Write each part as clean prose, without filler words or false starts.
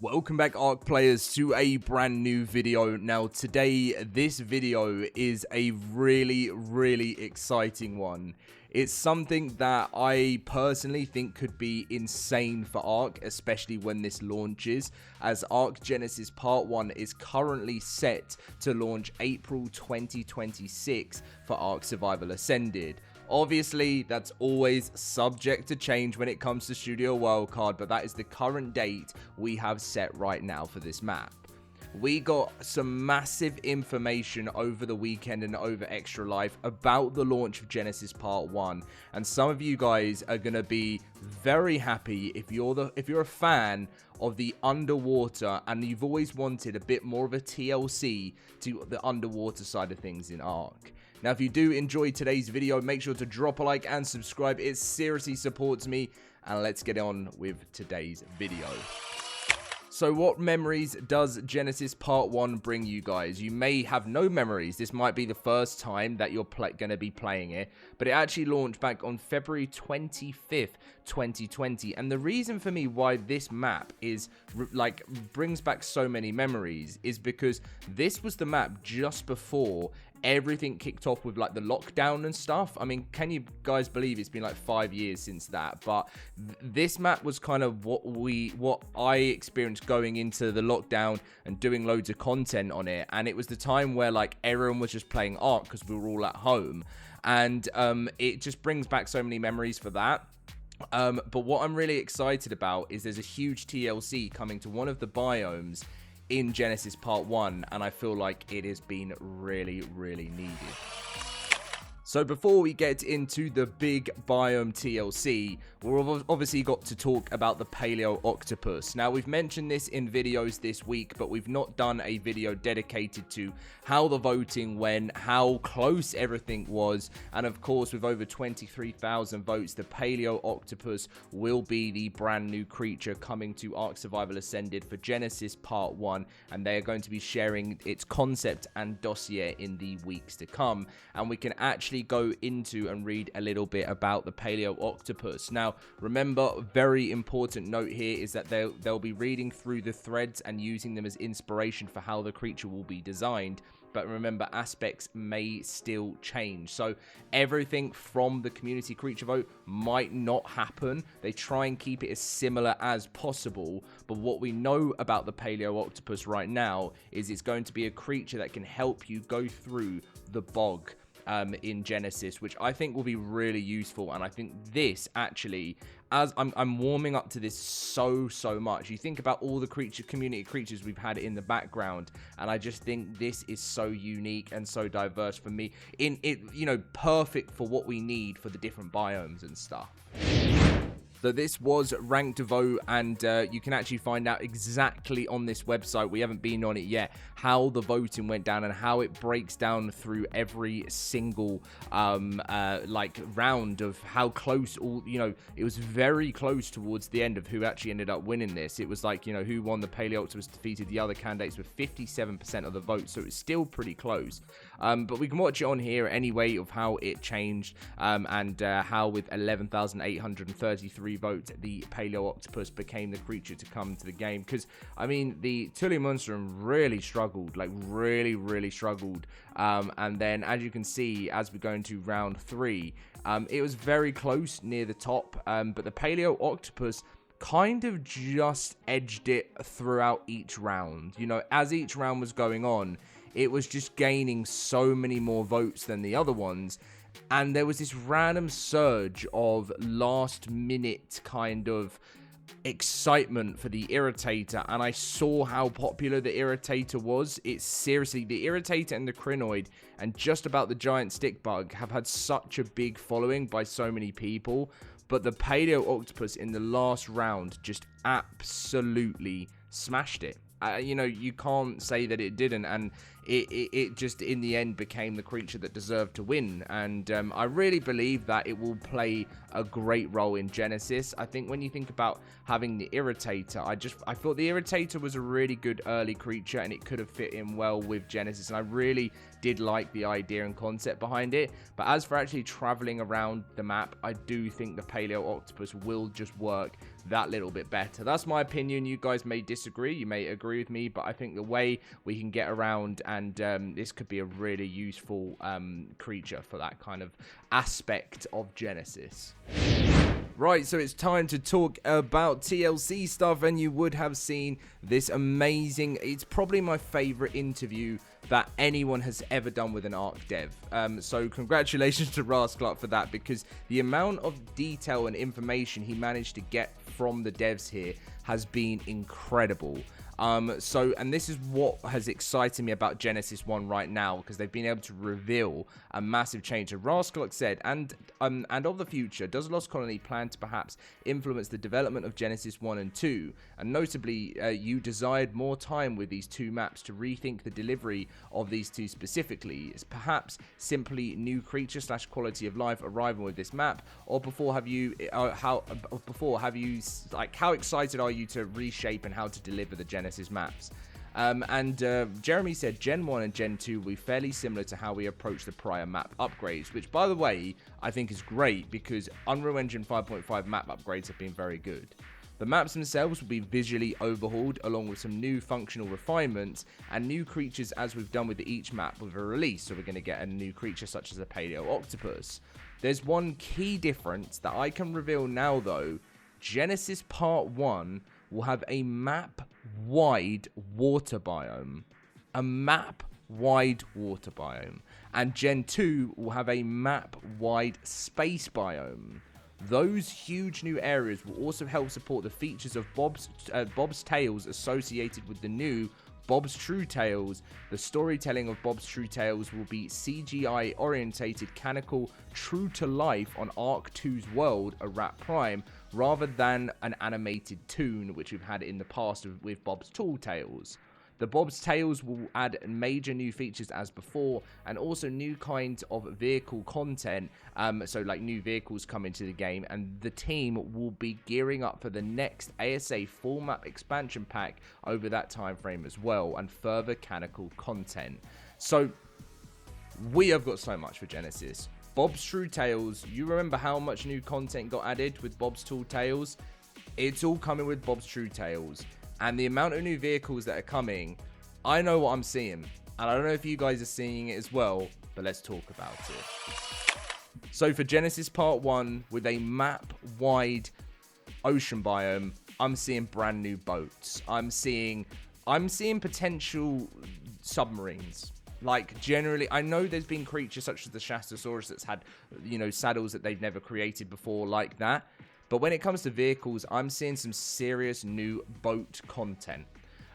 Welcome back, ARK players, to a brand new video. Now today, this video is a really exciting one. It's something that I personally think could be insane for ARK, especially when this launches, as ARK Genesis Part 1 is currently set to launch April 2026 for ARK Survival Ascended. Obviously, that's always subject to change when it comes to Studio Wildcard, but that is the current date we have set right now for this map. We got some massive information over the weekend and over Extra Life about the launch of Genesis Part 1, and some of you guys are going to be very happy if you're a fan of the underwater and you've always wanted a bit more of a TLC to the underwater side of things in ARK. Now, if you do enjoy today's video, make sure to drop a like and subscribe. It seriously supports me. And let's get on with today's video. So what memories does Genesis Part 1 bring you guys? You may have no memories. This might be the first time that you're going to be playing it. But it actually launched back on February 25th, 2020. And the reason for me why this map is brings back so many memories is because this was the map just before everything kicked off with like the lockdown and stuff. I mean, can you guys believe it's been like 5 years since that? But this map was kind of what I experienced going into the lockdown and doing loads of content on it. And it was the time where like everyone was just playing ARK because we were all at home, and it just brings back so many memories for that. But what I'm really excited about is there's a huge TLC coming to one of the biomes in Genesis Part 1, and I feel like it has been really needed. So before we get into the big biome TLC, we've obviously got to talk about the Paleo Octopus. Now, we've mentioned this in videos this week, but we've not done a video dedicated to how the voting went, how close everything was, and of course, with over 23,000 votes, the Paleo Octopus will be the brand new creature coming to ARK Survival Ascended for Genesis Part 1, and they are going to be sharing its concept and dossier in the weeks to come, and we can actually go into and read a little bit about the Paleo Octopus. Now, remember, very important note here is that they'll be reading through the threads and using them as inspiration for how the creature will be designed. But remember, aspects may still change. So everything from the community creature vote might not happen. They try and keep it as similar as possible. But what we know about the Paleo Octopus right now is it's going to be a creature that can help you go through the bog in Genesis, which I think will be really useful. And I think this actually, as I'm warming up to this so much. You think about all the community creatures we've had in the background, and I just think this is so unique and so diverse for me. In it, you know, perfect for what we need for the different biomes and stuff. So this was ranked vote, and you can actually find out exactly on this website, we haven't been on it yet, how the voting went down and how it breaks down through every single round of how close it was very close towards the end of who actually ended up winning this. It was like, you know, who won the Paleo Octopus defeated the other candidates with 57% of the vote, so it's still pretty close. But we can watch it on here anyway of how it changed, and how with 11,833 votes, the Paleo Octopus became the creature to come to the game. Because, I mean, the Tullimonstrum really struggled, like really struggled. And then, as you can see, as we go into round 3, it was very close near the top, but the Paleo Octopus kind of just edged it throughout each round. You know, as each round was going on, it was just gaining so many more votes than the other ones. And there was this random surge of last minute kind of excitement for the Irritator, and I saw how popular the Irritator was. It's seriously, the Irritator and the Crinoid and just about the Giant Stick Bug have had such a big following by so many people, but the Paleo Octopus in the last round just absolutely smashed it. you know, you can't say that it didn't, and it just in the end became the creature that deserved to win. And I really believe that it will play a great role in Genesis. I think when you think about having the Irritator, I thought the Irritator was a really good early creature, and it could have fit in well with Genesis, and I really did like the idea and concept behind it. But as for actually traveling around the map, I do think the Paleo Octopus will just work that little bit better. That's my opinion. You guys may disagree, you may agree with me, but I think the way we can get around, and this could be a really useful creature for that kind of aspect of Genesis. Right, so it's time to talk about TLC stuff, and you would have seen this amazing, it's probably my favorite interview that anyone has ever done with an ARK dev. So congratulations to Rasclark for that, because the amount of detail and information he managed to get from the devs here has been incredible. And this is what has excited me about Genesis 1 right now, because they've been able to reveal a massive change. And Rasclark said, and of the future, does Lost Colony plan to perhaps influence the development of Genesis 1 and 2? And notably, you desired more time with these two maps to rethink the delivery of these two specifically. It's perhaps simply new creature / quality of life arriving with this map, or how excited are you to reshape and how to deliver the Genesis maps? Jeremy said Gen 1 and Gen 2 will be fairly similar to how we approach the prior map upgrades, which, by the way, I think is great, because Unreal Engine 5.5 map upgrades have been very good. The maps themselves will be visually overhauled, along with some new functional refinements and new creatures, as we've done with each map with a release. So we're going to get a new creature such as a Paleo Octopus. There's one key difference that I can reveal now, though. Genesis Part 1 will have a map-wide water biome. A map-wide water biome. And Gen 2 will have a map-wide space biome. Those huge new areas will also help support the features of Bob's Tales associated with the new Bob's True Tales. The storytelling of Bob's True Tales will be CGI orientated, canonical, true to life on ARK 2's world, a Rat Prime, rather than an animated toon which we've had in the past with Bob's Tall Tales. The Bob's Tales will add major new features as before, and also new kinds of vehicle content, so like new vehicles come into the game, and the team will be gearing up for the next ASA full map expansion pack over that time frame as well, and further canonical content. So we have got so much for Genesis. Bob's True Tales, you remember how much new content got added with Bob's Tall Tales? It's all coming with Bob's True Tales. And the amount of new vehicles that are coming, I know what I'm seeing. And I don't know if you guys are seeing it as well, but let's talk about it. So for Genesis Part 1, with a map-wide ocean biome, I'm seeing brand new boats. I'm seeing potential submarines. Like, generally, I know there's been creatures such as the Shastasaurus that's had, you know, saddles that they've never created before like that. But when it comes to vehicles, I'm seeing some serious new boat content.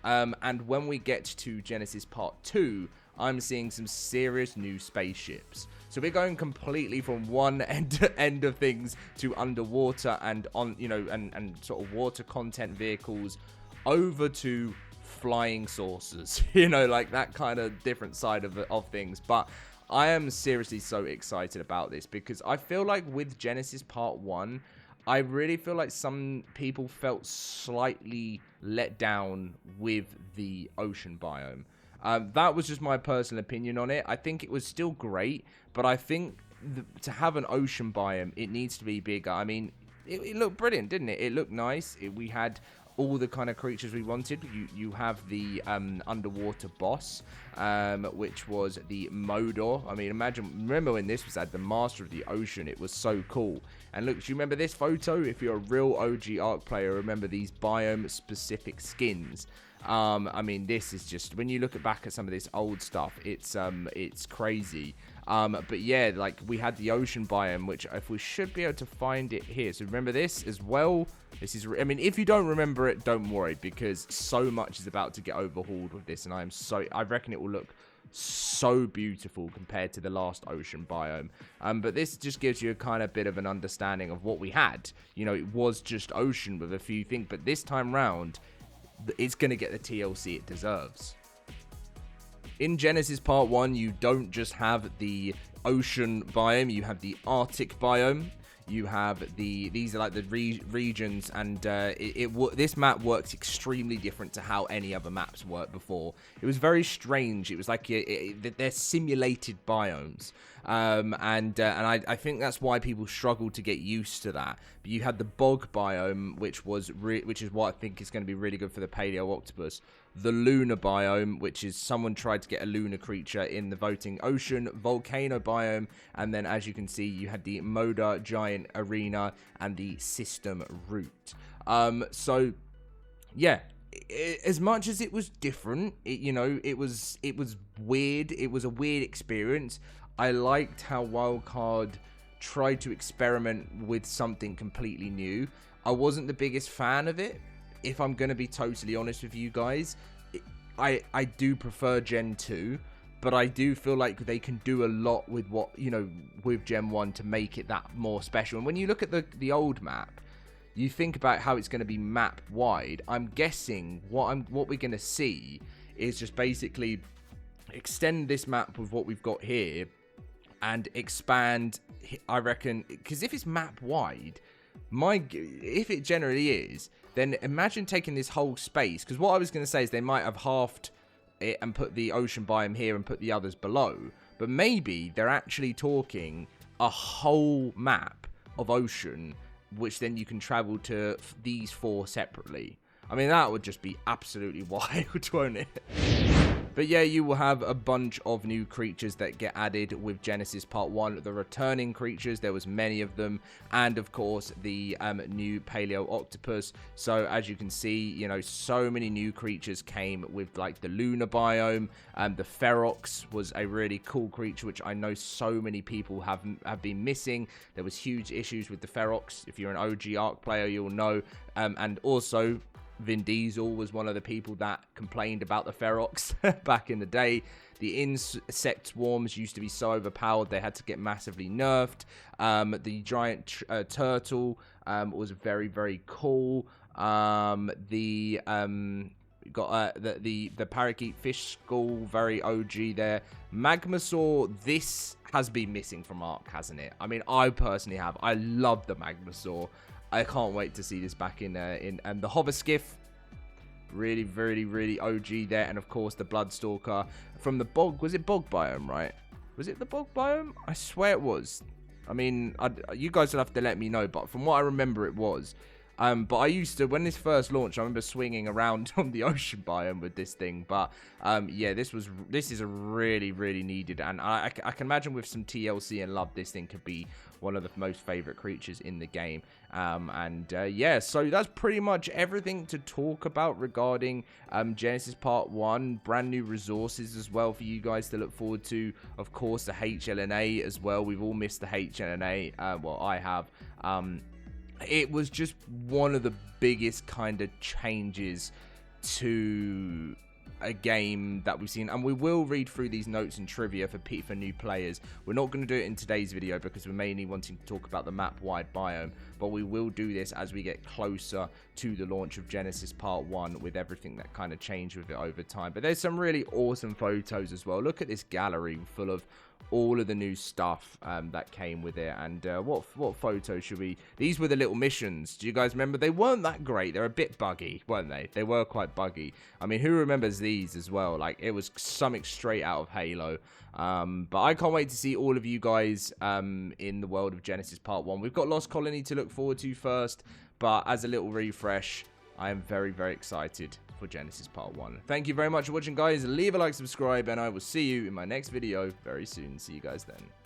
And when we get to Genesis Part 2, I'm seeing some serious new spaceships. So we're going completely from one end of things to underwater and on, you know, and sort of water content vehicles over to flying saucers. You know, like that kind of different side of things. But I am seriously so excited about this, because I feel like with Genesis Part 1, I really feel like some people felt slightly let down with the ocean biome. That was just my personal opinion on it. I think it was still great, but I think to have an ocean biome, it needs to be bigger. I mean, it looked brilliant, didn't it? It looked nice. We had all the kind of creatures we wanted. You have the underwater boss, which was the Modor. I mean, remember when this was at the Master of the Ocean? It was so cool. And look, do you remember this photo? If you're a real OG ARK player, remember these biome-specific skins. I mean, this is just, when you look back at some of this old stuff, it's crazy. But yeah, like we had the ocean biome, which if we should be able to find it here. So remember this as well. This is, I mean, if you don't remember it, don't worry, because so much is about to get overhauled with this, and I reckon it will look so beautiful compared to the last ocean biome. But this just gives you a kind of bit of an understanding of what we had. You know, it was just ocean with a few things, but this time round, it's going to get the TLC it deserves. In Genesis Part 1, you don't just have the ocean biome, you have the Arctic biome. You have these are like the regions, and this map works extremely different to how any other maps worked before. It was very strange. It was like they're simulated biomes, and I think that's why people struggle to get used to that. But you had the bog biome, which is what I think is going to be really good for the paleo octopus. The lunar biome, which is someone tried to get a lunar creature in the voting ocean, volcano biome, and then as you can see, you had the Moda giant arena and the system route. So yeah, as much as it was different, it was weird. It was a weird experience. I liked how Wildcard tried to experiment with something completely new. I wasn't the biggest fan of it. If I'm going to be totally honest with you guys, I do prefer Gen 2, but I do feel like they can do a lot with with Gen 1 to make it that more special. And when you look at the old map, you think about how it's going to be map wide. I'm guessing what we're going to see is just basically extend this map with what we've got here and expand, I reckon, because if it's map wide, if it generally is, then imagine taking this whole space, because what I was going to say is they might have halved it and put the ocean biome here and put the others below, but maybe they're actually talking a whole map of ocean, which then you can travel to these 4 separately. I mean, that would just be absolutely wild, won't it? But yeah, you will have a bunch of new creatures that get added with Genesis Part 1. The returning creatures, there was many of them. And of course, the new Paleo Octopus. So as you can see, so many new creatures came with like the lunar biome. The Ferox was a really cool creature, which I know so many people have been missing. There was huge issues with the Ferox. If you're an OG ARK player, you'll know. And also, Vin Diesel was one of the people that complained about the Ferox back in the day. The insect swarms used to be so overpowered, they had to get massively nerfed. The giant turtle was very, very cool. The parakeet fish skull, very OG there. Magmasaur, this has been missing from ARK, hasn't it? I mean, I personally have. I love the Magmasaur. I can't wait to see this back in the hover skiff. Really, really, really OG there. And of course, the Bloodstalker from the bog. Was it bog biome, right? Was it the bog biome? I swear it was. I mean, you guys will have to let me know, but from what I remember, it was. But I used to, when this first launched, I remember swinging around on the ocean biome with this thing. But yeah, this is a really, really needed, and I can imagine with some TLC and love, this thing could be one of the most favorite creatures in the game. Yeah, so that's pretty much everything to talk about regarding Genesis Part 1. Brand new resources as well for you guys to look forward to. Of course, the HLNA as well. We've all missed the HLNA. Well, I have. It was just one of the biggest kind of changes to a game that we've seen, and we will read through these notes and trivia for new players. We're not going to do it in today's video because we're mainly wanting to talk about the map-wide biome, but we will do this as we get closer to the launch of Genesis Part 1 with everything that kind of changed with it over time. But there's some really awesome photos as well. Look at this gallery full of all of the new stuff that came with it. And what photos should we... These were the little missions. Do you guys remember? They weren't that great. They're a bit buggy, weren't they? They were quite buggy. I mean, who remembers these as well? Like, it was something straight out of Halo. But I can't wait to see all of you guys in the world of Genesis Part 1. We've got Lost Colony to look forward to first, but as a little refresh, I am very, very excited for Genesis Part 1. Thank you very much for watching, guys. Leave a like, subscribe, and I will see you in my next video very soon. See you guys then.